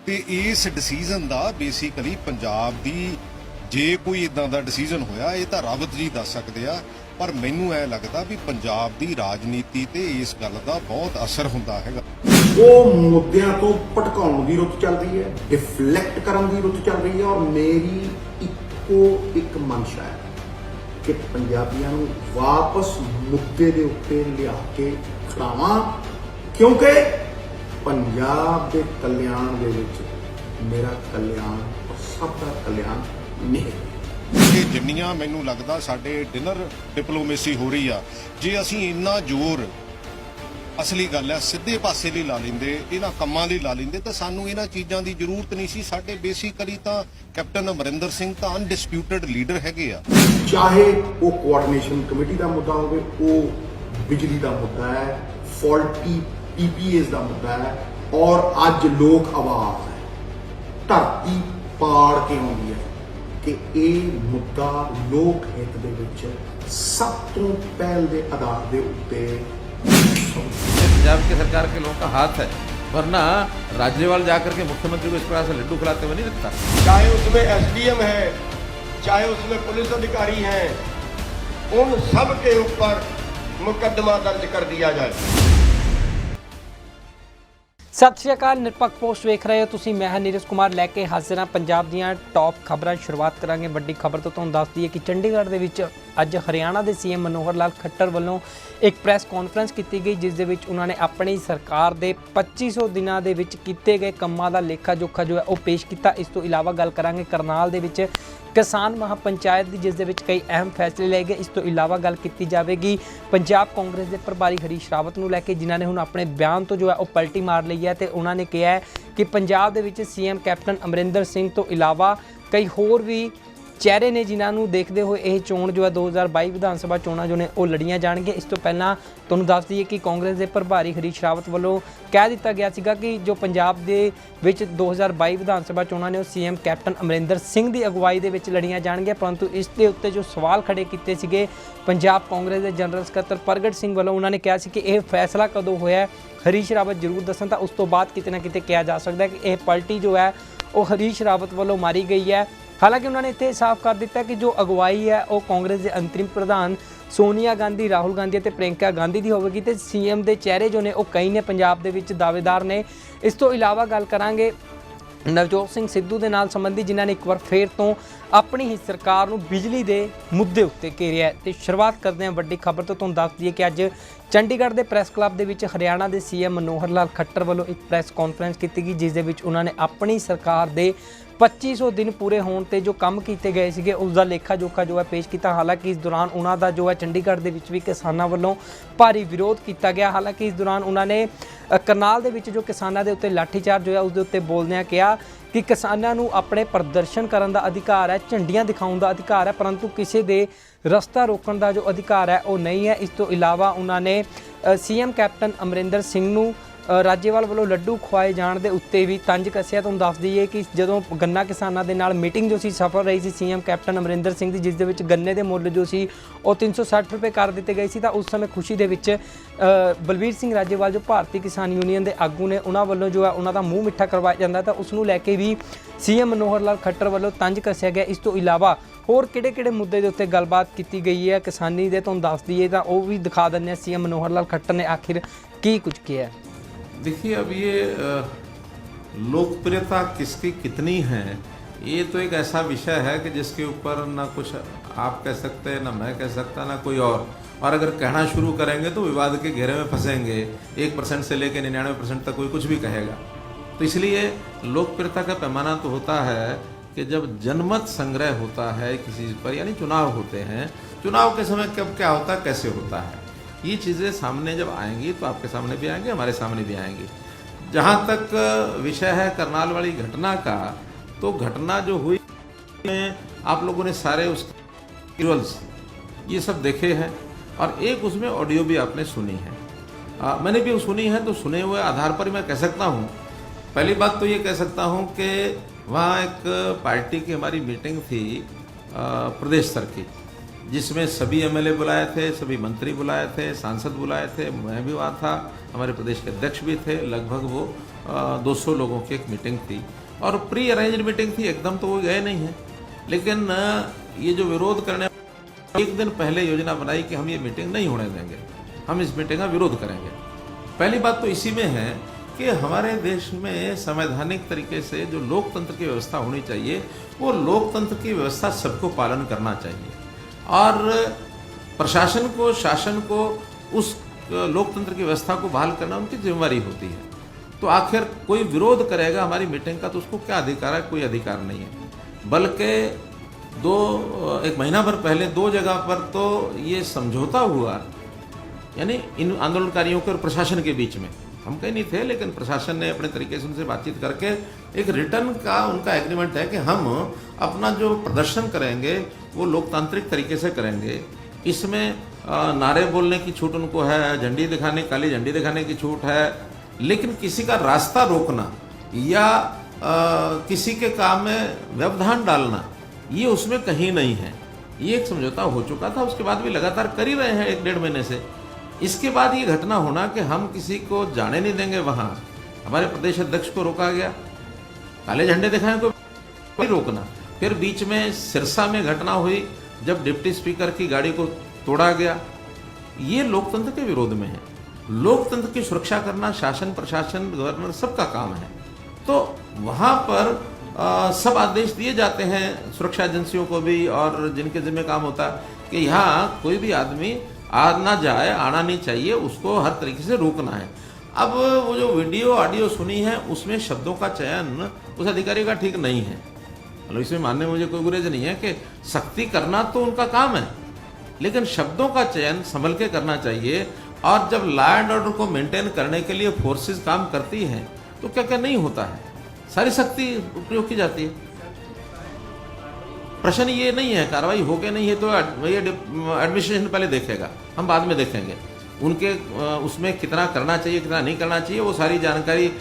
ਤੇ ਇਸ ਡਿਸੀਜਨ ਦਾ ਬੇਸਿਕਲੀ ਪੰਜਾਬ ਦੀ ਜੇ ਕੋਈ ਇਦਾਂ ਦਾ ਡਿਸੀਜਨ ਹੋਇਆ ਇਹ ਤਾਂ ਰੱਬ ਜੀ ਦੱਸ ਸਕਦੇ ਆ, ਪਰ ਮੈਨੂੰ ਐ ਲੱਗਦਾ ਵੀ ਪੰਜਾਬ ਦੀ ਰਾਜਨੀਤੀ ਤੇ ਇਸ ਗੱਲ ਦਾ ਬਹੁਤ ਅਸਰ ਹੁੰਦਾ ਹੈਗਾ। ਉਹ ਮੁੱਦਿਆਂ ਤੋਂ ਭਟਕਾਉਣ ਦੀ ਰੁੱਤ ਚੱਲ ਰਹੀ ਹੈ, ਡਿਫਲੈਕਟ ਕਰਨ ਦੀ ਰੁੱਤ ਚੱਲ ਰਹੀ ਹੈ, ਔਰ ਮੇਰੀ ਇੱਕੋ ਇੱਕ ਮਨਸ਼ਾ ਹੈ ਕਿ ਪੰਜਾਬੀਆਂ ਨੂੰ ਵਾਪਸ ਮੁੱਦੇ ਦੇ ਉੱਤੇ ਲਿਆ ਕੇ ਖੜਾਵਾਂ, ਕਿਉਂਕਿ ਪੰਜਾਬ ਦੇ ਕਲਿਆਣ ਦੇ ਵਿੱਚ ਮੇਰਾ ਕਲਿਆਣ ਔਰ ਸਭ ਦਾ ਕਲਿਆਣ ਨਿਹਿਤ ਕਿ ਜਿੰਨੀਆਂ ਮੈਨੂੰ ਲੱਗਦਾ ਸਾਡੇ ਡਿਨਰ ਡਿਪਲੋਮੇਸੀ ਹੋ ਰਹੀ ਆ, ਜੇ ਅਸੀਂ ਇੰਨਾ ਜ਼ੋਰ ਅਸਲੀ ਗੱਲ ਹੈ ਸਿੱਧੇ ਪਾਸੇ ਲਈ ਲਾ ਲੈਂਦੇ, ਇਹਨਾਂ ਕੰਮਾਂ ਲਈ ਲਾ ਲੈਂਦੇ, ਤਾਂ ਸਾਨੂੰ ਇਹਨਾਂ ਚੀਜ਼ਾਂ ਦੀ ਜ਼ਰੂਰਤ ਨਹੀਂ ਸੀ। ਸਾਡੇ ਬੇਸਿਕਲੀ ਤਾਂ ਕੈਪਟਨ ਅਮਰਿੰਦਰ ਸਿੰਘ ਤਾਂ ਅਨਡਿਸਪਿਊਟਡ ਲੀਡਰ ਹੈਗੇ ਆ। ਚਾਹੇ ਉਹ ਕੋਆਰਡੀਨੇਸ਼ਨ ਕਮੇਟੀ ਦਾ ਮੁੱਦਾ ਹੋਵੇ, ਉਹ ਬਿਜਲੀ ਦਾ ਮੁੱਦਾ ਹੈ, ਫਾਲਟੀ ਪੀਪੀਏਸ ਦਾ ਮੁੱਦਾ ਹੈ, ਔਰ ਅੱਜ ਲੋਕ ਆਵਾਜ਼ ਹੈ, ਧਰਤੀ ਪਾੜ ਕੇ ਆਉਂਦੀ ਹੈ ਕਿ ਇਹ ਮੁੱਦਾ ਲੋਕ ਹਿੱਤ ਦੇ ਵਿੱਚ ਸਭ ਤੋਂ ਪਹਿਲ ਦੇ ਆਧਾਰ ਦੇ ਉੱਤੇ पंजाब की सरकार के लोगों का हाथ है, वरना राज्यपाल जाकर के मुख्यमंत्री को इस प्रकार से लड्डू खिलाते हुए नहीं लगता। चाहे उसमें एसडीएम है, चाहे उसमें पुलिस अधिकारी हैं, उन सब के ऊपर मुकदमा दर्ज कर दिया जाए। सत श्री अकाल, निरपक्ष पोस्ट वेख रहे हो तुसीं। मैं नीरज कुमार लैके हाजिर हाँ पंजाब दीआं टॉप खबरां। शुरुआत करांगे वड्डी खबर तो तुहानूं दस दईए कि चंडीगढ़ दे विच अज हरियाणा के सीएम मनोहर लाल खट्टर वालों एक प्रैस कॉन्फ्रेंस की गई, जिस दे विच उन्होंने अपनी सरकार के 2500 दिनों के विच कीते गए कामां दा लेखा जोखा जो है वो पेश किया। इस तो इलावा गल करांगे करनाल दे विच किसान महापंचायत की, जिस दे विच कई अहम फैसले लए गए। इस तो इलावा गल की जाएगी पंजाब कांग्रेस के प्रभारी हरीश रावत नूं लैके, जिन्होंने हुण अपने बयान तो जो है वो पलटी मार ली है। तो उन्होंने कहा है कि पंजाब दे विच सीएम कैप्टन अमरिंदर सिंह तो इलावा कई होर भी चेहरे ने जिन्होंने देखते हुए यह चोण जो है 2022 विधान सभा चोणां जो ने वो लड़ियां जाणगियां। इस तो पहला तुहानूं दस दईए कि कांग्रेस के प्रभारी हरीश रावत वालों कह दिता गया सीगा कि जो पंजाब दे विच 2022 विधान सभा चोणां ने सीएम कैप्टन अमरिंदर सिंह की अगवाई दे विच लड़ियां जाणगियां, परंतु इस दे उत्ते जो सवाल खड़े किए सीगे पंजाब कांग्रेस के जनरल सकत्तर प्रगट सिंह वालों, उन्होंने कहा कि यह फैसला कदों होया हरीश रावत जरूर दसन। तो उस तो बाद किते ना किते कहा जा सकता है कि यह पलटी जो है वो हरीश रावत वालों मारी गई है। हालांकि उन्होंने इत्थे साफ कर दिता कि जो अगवाई है वो कांग्रेस के अंतरिम प्रधान सोनिया गांधी, राहुल गांधी और प्रियंका गांधी की होगी। तो सीएम के चेहरे जो ने वो कई ने पंजाब दे विच दावेदार ने। इस तो इलावा गल करांगे नवजोत सिंह सिद्धू के नाल संबंधी, जिन्होंने एक बार फिर तो अपनी ही सरकार नूं बिजली के मुद्दे उत्ते घेरिया। तो शुरुआत करते हैं वड्डी खबर तो तुहानूं दस दईए कि अज चंडीगढ़ के प्रैस क्लब के हरियाणा के सीएम मनोहर लाल खट्टर वालों एक प्रैस कॉन्फ्रेंस की गई, जिस दे विच उन्होंने अपनी सरकार के 2500 दिन पूरे होने ते जो काम किए गए थे उसका लेखा जोखा जो है पेश किया। हालांकि इस दौरान उन्होंने जो है चंडीगढ़ के भी किसानों वालों भारी विरोध किया गया। हालांकि इस दौरान उन्होंने करनाल के जो किसानों के उत्ते लाठीचार्ज जो है उसके उत्ते बोलदे कहा कि किसानों को अपने प्रदर्शन करने का अधिकार है, झंडियां दिखाने का अधिकार है, परंतु किसी के रस्ता रोकने का जो अधिकार है वो नहीं है। इस तो इलावा उन्होंने सीएम कैप्टन अमरिंदर सिंह नूं राज्यपाल वालों लड्डू खुआए जाने के उत्ते भी तंज कसिया। तुहानूं दस दईए कि जदों गन्ना किसानों के नाल मीटिंग जो सी सफल रही सी सीएम कैप्टन अमरिंदर सिंह की, जिस दे विच गन्ने के मुल जो सी वो 360 रुपए कर दिते गए सी, तां उस समय खुशी दे विच बलबीर सिंह राजेवाल जो भारतीय किसान यूनीयन के आगू ने उन्होंने वालों जो है उन्होंने मूँह मिठा करवाया जाता, तो उसनूं लैके भी सीएम मनोहर लाल खट्टर वालों तंज कसिया गया। इस तो इलावा होर किहड़े-किहड़े मुद्दे के उत्ते गलबात की गई है किसानी दे, तुहानूं दस दईए तां वो भी दिखा दिंदे सीएम मनोहर लाल खट्टर ने आखिर की कुछ किया है। देखिए, अब ये लोकप्रियता किसकी कितनी है, ये तो एक ऐसा विषय है कि जिसके ऊपर ना कुछ आप कह सकते हैं, ना मैं कह सकता, ना कोई और अगर कहना शुरू करेंगे तो विवाद के घेरे में फंसेंगे। 1% से लेकर 99% तक कोई कुछ भी कहेगा। तो इसलिए लोकप्रियता का पैमाना तो होता है कि जब जनमत संग्रह होता है किसी चीज़ पर, यानी चुनाव होते हैं, चुनाव के समय कब क्या होता है, कैसे होता है, ये चीज़ें सामने जब आएंगी तो आपके सामने भी आएंगी, हमारे सामने भी आएंगी। जहाँ तक विषय है करनाल वाली घटना का, तो घटना जो हुई आप लोगों ने सारे उस विजुअल्स ये सब देखे हैं और एक उसमें ऑडियो भी आपने सुनी है। मैंने भी सुनी है, तो सुने हुए आधार पर मैं कह सकता हूँ, पहली बात तो ये कह सकता हूँ कि वहाँ एक पार्टी की हमारी मीटिंग थी प्रदेश स्तर की, जिसमें सभी एमएलए बुलाए थे, सभी मंत्री बुलाए थे, सांसद बुलाए थे, मैं भी वहाँ था, हमारे प्रदेश के अध्यक्ष भी थे। लगभग वो 200 लोगों की एक मीटिंग थी और प्री अरेंज्ड मीटिंग थी, एकदम तो वो गए नहीं हैं। लेकिन ये जो विरोध करने, एक दिन पहले योजना बनाई कि हम ये मीटिंग नहीं होने देंगे, हम इस मीटिंग का विरोध करेंगे। पहली बात तो इसी में है कि हमारे देश में संवैधानिक तरीके से जो लोकतंत्र की व्यवस्था होनी चाहिए, वो लोकतंत्र की व्यवस्था सबको पालन करना चाहिए और प्रशासन को, शासन को उस लोकतंत्र की व्यवस्था को बहाल करना उनकी जिम्मेदारी होती है। तो आखिर कोई विरोध करेगा हमारी मीटिंग का तो उसको क्या अधिकार है? कोई अधिकार नहीं है। बल्कि एक महीना भर पहले 2 जगह पर तो ये समझौता हुआ, यानी इन आंदोलनकारियों के और प्रशासन के बीच में। हम कहीं नहीं थे, लेकिन प्रशासन ने अपने तरीके से उनसे बातचीत करके एक रिटर्न का उनका एग्रीमेंट है कि हम अपना जो प्रदर्शन करेंगे वो लोकतांत्रिक तरीके से करेंगे। इसमें नारे बोलने की छूट उनको है, झंडी दिखाने, काली झंडी दिखाने की छूट है, लेकिन किसी का रास्ता रोकना या किसी के काम में व्यवधान डालना, ये उसमें कहीं नहीं है। ये एक समझौता हो चुका था, उसके बाद भी लगातार कर ही रहे हैं 1-1.5 महीने से। इसके बाद ये घटना होना कि हम किसी को जाने नहीं देंगे वहाँ, हमारे प्रदेश अध्यक्ष को रोका गया, काले झंडे दिखाएं को रोकना। फिर बीच में सिरसा में घटना हुई जब डिप्टी स्पीकर की गाड़ी को तोड़ा गया, ये लोकतंत्र के विरोध में है। लोकतंत्र की सुरक्षा करना शासन, प्रशासन, गवर्नर सबका काम है। तो वहाँ पर सब आदेश दिए जाते हैं सुरक्षा एजेंसियों को भी, और जिनके जिम्मे काम होता है कि यहाँ कोई भी आदमी आना जाए, आना नहीं चाहिए, उसको हर तरीके से रोकना है। अब वो जो वीडियो ऑडियो सुनी है उसमें शब्दों का चयन उस अधिकारी का ठीक नहीं है। मतलब इसमें मानने में मुझे कोई गुरेज नहीं है कि सख्ती करना तो उनका काम है, लेकिन शब्दों का चयन संभल के करना चाहिए। और जब लॉ एंड ऑर्डर को मेंटेन करने के लिए फोर्सेस काम करती हैं तो क्या क्या नहीं होता है, सारी सख्ती उपयोग की जाती है। प्रश्न ये नहीं है कार्रवाई हो के नहीं है तो ये एडमिनिस्ट्रेशन पहले देखेगा, हम बाद में देखेंगे। उनके उसमें कितना करना चाहिए, कितना नहीं करना चाहिए, वो सारी जानकारी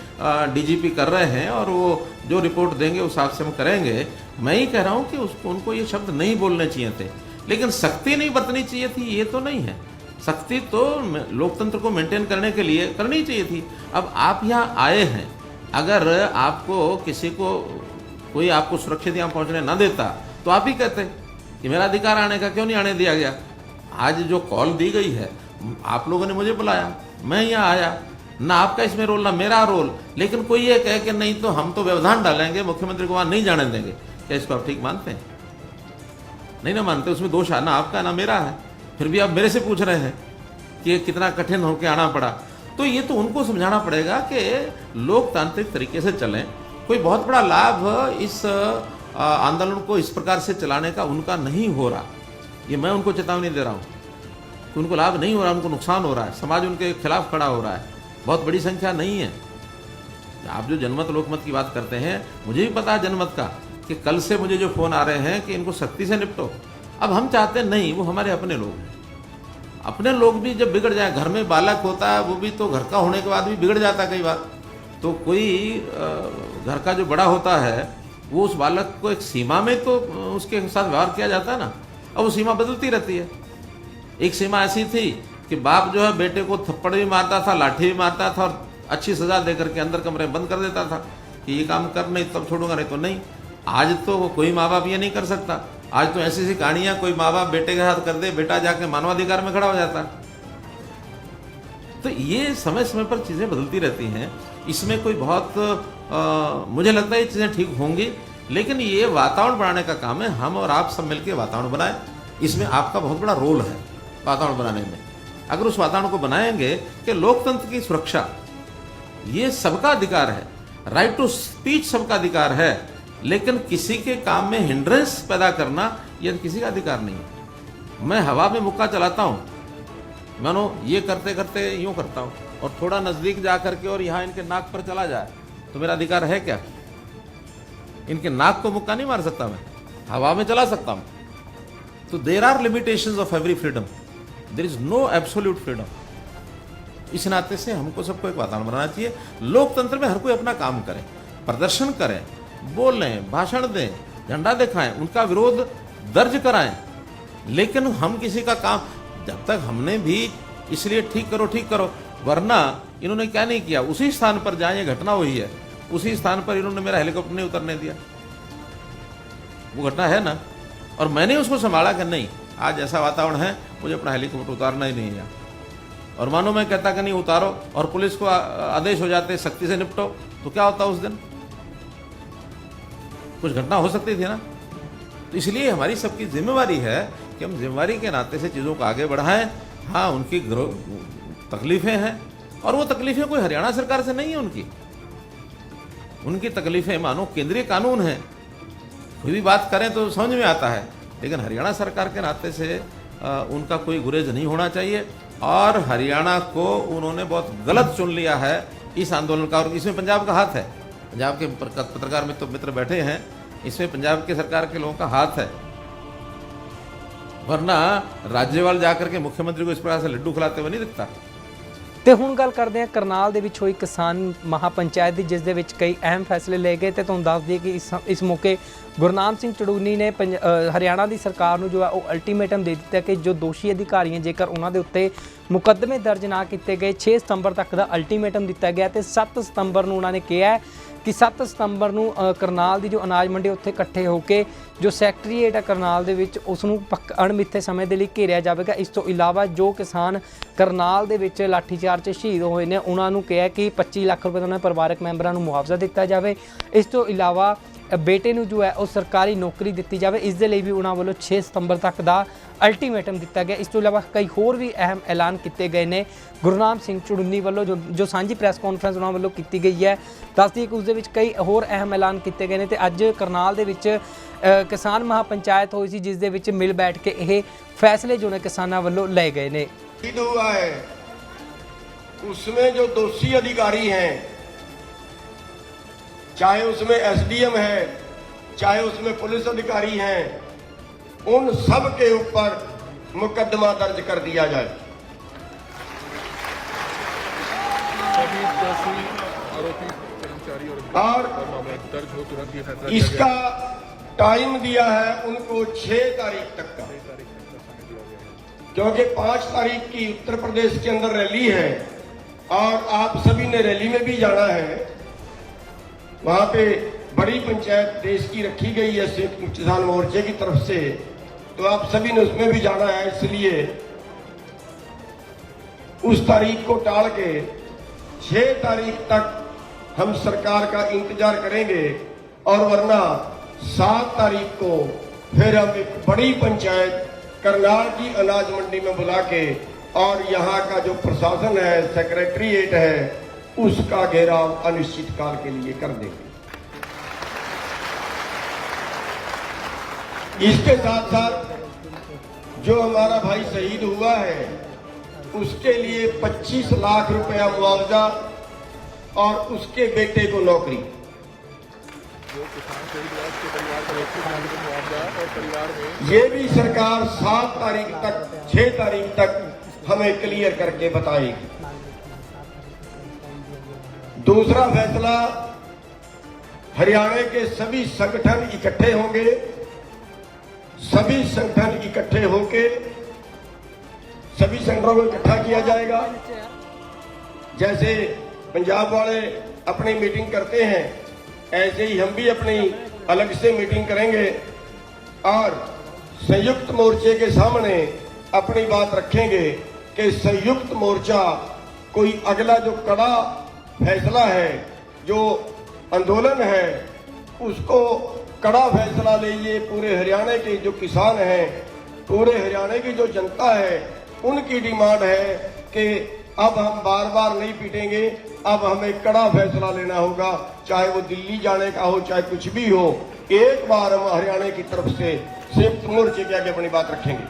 डीजीपी कर रहे हैं और वो जो रिपोर्ट देंगे उस हिसाब से हम करेंगे। मैं ही कह रहा हूँ कि उनको ये शब्द नहीं बोलने चाहिए थे, लेकिन सख्ती नहीं बरतनी चाहिए थी, ये तो नहीं है। सख्ती तो लोकतंत्र को मेंटेन करने के लिए करनी चाहिए थी। अब आप यहाँ आए हैं, अगर आपको किसी को कोई आपको सुरक्षित यहाँ पहुँचने ना देता तो आप ही कहते कि मेरा अधिकार आने का, क्यों नहीं आने दिया गया। आज जो कॉल दी गई है, आप लोगों ने मुझे बुलाया, मैं यहाँ आया, ना आपका इसमें रोल ना मेरा रोल, लेकिन कोई ये कहे कि नहीं तो हम तो व्यवधान डालेंगे, मुख्यमंत्री को वहाँ नहीं जाने देंगे, क्या इसको आप ठीक मानते हैं? नहीं ना मानते, उसमें दोष ना आपका ना मेरा है। फिर भी आप मेरे से पूछ रहे हैं कि कितना कठिन होकर आना पड़ा। तो ये तो उनको समझाना पड़ेगा कि लोकतांत्रिक तरीके से चलें। कोई बहुत बड़ा लाभ इस आंदोलन को इस प्रकार से चलाने का उनका नहीं हो रहा, ये मैं उनको चेतावनी दे रहा हूँ कि उनको लाभ नहीं हो रहा, उनको नुकसान हो रहा है, समाज उनके खिलाफ खड़ा हो रहा है। बहुत बड़ी संख्या नहीं है। आप जो जनमत लोकमत की बात करते हैं, मुझे भी पता है जनमत का कि कल से मुझे जो फोन आ रहे हैं कि इनको सख्ती से निपटो। अब हम चाहते नहीं, वो हमारे अपने लोग हैं। अपने लोग भी जब बिगड़ जाए, घर में बालक होता है वो भी तो घर का होने के बाद भी बिगड़ जाता है कई बार। तो कोई घर का जो बड़ा होता है वो उस बालक को एक सीमा में तो उसके साथ व्यवहार किया जाता है ना, अब वो सीमा बदलती रहती है। एक सीमा ऐसी थी कि बाप जो है बेटे को थप्पड़ भी मारता था, लाठी भी मारता था और अच्छी सजा देकर के अंदर कमरे बंद कर देता था कि ये काम कर, नहीं तब छोड़ूंगा, नहीं तो नहीं। आज तो कोई माँ बाप ये नहीं कर सकता। आज तो ऐसी ऐसी कहानियां कोई माँ बाप बेटे के साथ कर दे, बेटा जाके मानवाधिकार में खड़ा हो जाता है। तो ये समय समय पर चीज़ें बदलती रहती हैं। इसमें कोई बहुत मुझे लगता है ये चीज़ें ठीक होंगी, लेकिन ये वातावरण बनाने का काम है। हम और आप सब मिलकर वातावरण बनाएं, इसमें आपका बहुत बड़ा रोल है वातावरण बनाने में। अगर उस वातावरण को बनाएंगे कि लोकतंत्र की सुरक्षा ये सबका अधिकार है, राइट टू स्पीच सबका अधिकार है, लेकिन किसी के काम में हिंड्रेंस पैदा करना यह किसी का अधिकार नहीं है। मैं हवा में मुक्का चलाता हूँ, मानो ये करते करते यूं करता हूँ और थोड़ा नजदीक जा करके और यहाँ इनके नाक पर चला जाए तो मेरा अधिकार है क्या? इनके नाक को मुक्का नहीं मार सकता, मैं हवा में चला सकता हूँ। तो there are limitations of every freedom, there is no absolute freedom. इस नाते से हमको सबको एक वातावरण बनाना चाहिए। लोकतंत्र में हर कोई अपना काम करे, प्रदर्शन करें, बोलें, भाषण दें, झंडा दिखाएं, उनका विरोध दर्ज कराएं, लेकिन हम किसी का काम, जब तक हमने भी इसलिए ठीक करो, वरना इन्होंने क्या नहीं किया, उसी स्थान पर जहां ये घटना हुई है उसी स्थान पर इन्होंने मेरा हेलीकॉप्टर नहीं उतरने दिया। वो घटना है ना, और मैंने उसको संभाला कि नहीं, आज ऐसा वातावरण है, मुझे अपना हेलीकॉप्टर उतारना ही नहीं है। और मानो मैं कहता कि नहीं उतारो, और पुलिस को आदेश हो जाते सख्ती से निपटो, तो क्या होता उस दिन? कुछ घटना हो सकती थी ना। तो इसलिए हमारी सबकी जिम्मेवारी है कि हम जिम्मेवारी के नाते से चीज़ों को आगे बढ़ाएं। हाँ, उनकी तकलीफें हैं, और वो तकलीफें कोई हरियाणा सरकार से नहीं है। उनकी तकलीफें मानो केंद्रीय कानून है, कोई भी बात करें तो समझ में आता है, लेकिन हरियाणा सरकार के नाते से उनका कोई गुरेज नहीं होना चाहिए। और हरियाणा को उन्होंने बहुत गलत चुन लिया है इस आंदोलन का, और इसमें पंजाब का हाथ है। पंजाब के पत्रकार मित्र बैठे हैं, इसमें पंजाब के सरकार के लोगों का हाथ है, वरना राज्यपाल जाकर के मुख्यमंत्री को इस प्रकार से लड्डू खिलाते हुए नहीं दिखता। ਤੇ ਹੁਣ ਗੱਲ ਕਰਦੇ ਹਾਂ ਕਰਨਾਲ ਦੇ ਵਿੱਚ ਹੋਈ ਕਿਸਾਨ ਮਹਾਪੰਚਾਇਤ ਦੀ, ਜਿਸ ਦੇ ਵਿੱਚ ਕਈ ਅਹਿਮ ਫੈਸਲੇ ਲਏ ਗਏ। ਤੇ ਤੁਹਾਨੂੰ ਦੱਸ ਦਈਏ ਕਿ ਇਸ ਮੌਕੇ ਗੁਰਨਾਮ ਸਿੰਘ ਚੜੂਨੀ ਨੇ ਹਰਿਆਣਾ ਦੀ ਸਰਕਾਰ ਨੂੰ ਜੋ ਹੈ ਉਹ ਅਲਟੀਮੇਟਮ ਦੇ ਦਿੱਤਾ ਕਿ ਜੋ ਦੋਸ਼ੀ ਅਧਿਕਾਰੀ ਹੈ, ਜੇਕਰ ਉਹਨਾਂ ਦੇ ਉੱਤੇ ਮੁਕੱਦਮੇ ਦਰਜ ਨਾ ਕੀਤੇ ਗਏ, 6 ਸਤੰਬਰ ਤੱਕ ਦਾ ਅਲਟੀਮੇਟਮ ਦਿੱਤਾ ਗਿਆ। ਤੇ 7 ਸਤੰਬਰ ਨੂੰ ਉਹਨਾਂ ਨੇ ਕਿਹਾ ਕਿ 7 ਸਤੰਬਰ ਨੂੰ ਕਰਨਾਲ ਦੀ ਜੋ ਅਨਾਜ ਮੰਡੀ ਉੱਥੇ ਇਕੱਠੇ ਹੋ ਕੇ ਜੋ ਸੈਕਟਰੀਏਟ ਹੈ ਕਰਨਾਲ ਦੇ ਵਿੱਚ, ਉਸ ਨੂੰ ਅਣਮਿੱਥੇ ਸਮੇਂ ਦੇ ਲਈ ਘੇਰਿਆ ਜਾਵੇਗਾ। ਇਸ ਤੋਂ ਇਲਾਵਾ ਜੋ ਕਿਸਾਨ ਕਰਨਾਲ ਦੇ ਵਿੱਚ ਲਾਠੀਚਾਰਜ 'ਚ ਸ਼ਹੀਦ ਹੋਏ ਨੇ, ਉਹਨਾਂ ਨੂੰ ਕਿਹਾ ਕਿ 25 ਲੱਖ ਰੁਪਏ ਦਾ ਉਹਨਾਂ ਪਰਿਵਾਰਕ ਮੈਂਬਰਾਂ ਨੂੰ ਮੁਆਵਜ਼ਾ ਦਿੱਤਾ ਜਾਵੇ। ਇਸ ਤੋਂ ਇਲਾਵਾ ਬੇਟੇ ਨੂੰ ਜੋ ਹੈ ਉਹ ਸਰਕਾਰੀ ਨੌਕਰੀ ਦਿੱਤੀ ਜਾਵੇ। ਇਸ ਦੇ ਲਈ ਵੀ ਉਹਨਾਂ ਵੱਲੋਂ 6 ਸਤੰਬਰ ਤੱਕ ਦਾ ਅਲਟੀਮੇਟਮ ਦਿੱਤਾ ਗਿਆ। ਇਸ ਤੋਂ ਇਲਾਵਾ ਕਈ ਹੋਰ ਵੀ ਅਹਿਮ ਐਲਾਨ ਕੀਤੇ ਗਏ ਨੇ ਗੁਰਨਾਮ ਸਿੰਘ ਚੜੂਨੀ ਵੱਲੋਂ, ਜੋ ਸਾਂਝੀ ਪ੍ਰੈਸ ਕਾਨਫਰੰਸ ਉਹਨਾਂ ਵੱਲੋਂ ਕੀਤੀ ਗਈ ਹੈ। ਦੱਸਦੀ ਕਿ ਉਸ ਦੇ ਵਿੱਚ ਕਈ ਹੋਰ ਅਹਿਮ ਐਲਾਨ ਕੀਤੇ ਗਏ ਨੇ। ਤੇ ਅੱਜ ਕਰਨਾਲ ਦੇ ਵਿੱਚ ਕਿਸਾਨ ਮਹਾਪੰਚਾਇਤ ਹੋਈ ਸੀ, ਜਿਸ ਦੇ ਵਿੱਚ ਮਿਲ ਬੈਠ ਕੇ ਇਹ फैसले जो ने किसानों वालों लए गए ने। हुआ है उसमें जो दोषी अधिकारी हैं, चाहे उसमें एसडीएम है, चाहे उसमें पुलिस अधिकारी हैं, उन सब के ऊपर मुकदमा दर्ज कर दिया जाए। और इसका टाइम दिया है उनको 6 तारीख तक का, क्योंकि 5 तारीख की उत्तर प्रदेश के अंदर रैली है और आप सभी ने रैली में भी जाना है। वहां पे बड़ी पंचायत देश की रखी गई है संयुक्त किसान मोर्चे की तरफ से, तो आप सभी ने उसमें भी जाना है। इसलिए उस तारीख को टाल के 6 तारीख तक हम सरकार का इंतजार करेंगे, और वरना 7 तारीख को फिर हम एक बड़ी पंचायत करनाल की अनाज मंडी में बुला के और यहाँ का जो प्रशासन है, सेक्रेटरीट है, उसका घेराव अनिश्चित काल के लिए कर देंगे। इसके साथ साथ जो हमारा भाई शहीद हुआ है उसके लिए 25 लाख रुपया मुआवजा और उसके बेटे को नौकरी। ये भी सरकार 7 तारीख तक 6 तारीख तक हमें क्लियर करके बताएगी। दूसरा फैसला, हरियाणा के सभी संगठन इकट्ठे होंगे, सभी संगठन इकट्ठे होके सभी संगठनों को इकट्ठा किया जाएगा। जैसे पंजाब वाले अपनी मीटिंग करते हैं, ऐसे ही हम भी अपनी अलग से मीटिंग करेंगे और संयुक्त मोर्चे के सामने अपनी बात रखेंगे कि संयुक्त मोर्चा कोई अगला जो कड़ा फैसला है, जो आंदोलन है, उसको कड़ा फैसला लीजिए। पूरे हरियाणा के जो किसान हैं, पूरे हरियाणा की जो जनता है, उनकी डिमांड है कि अब हम बार बार नहीं पीटेंगे, अब हमें कड़ा फैसला लेना होगा, चाहे वो दिल्ली जाने का हो, चाहे कुछ भी हो। एक बार हम हरियाणा की तरफ से संयुक्त मोर्चे के आगे अपनी बात रखेंगे।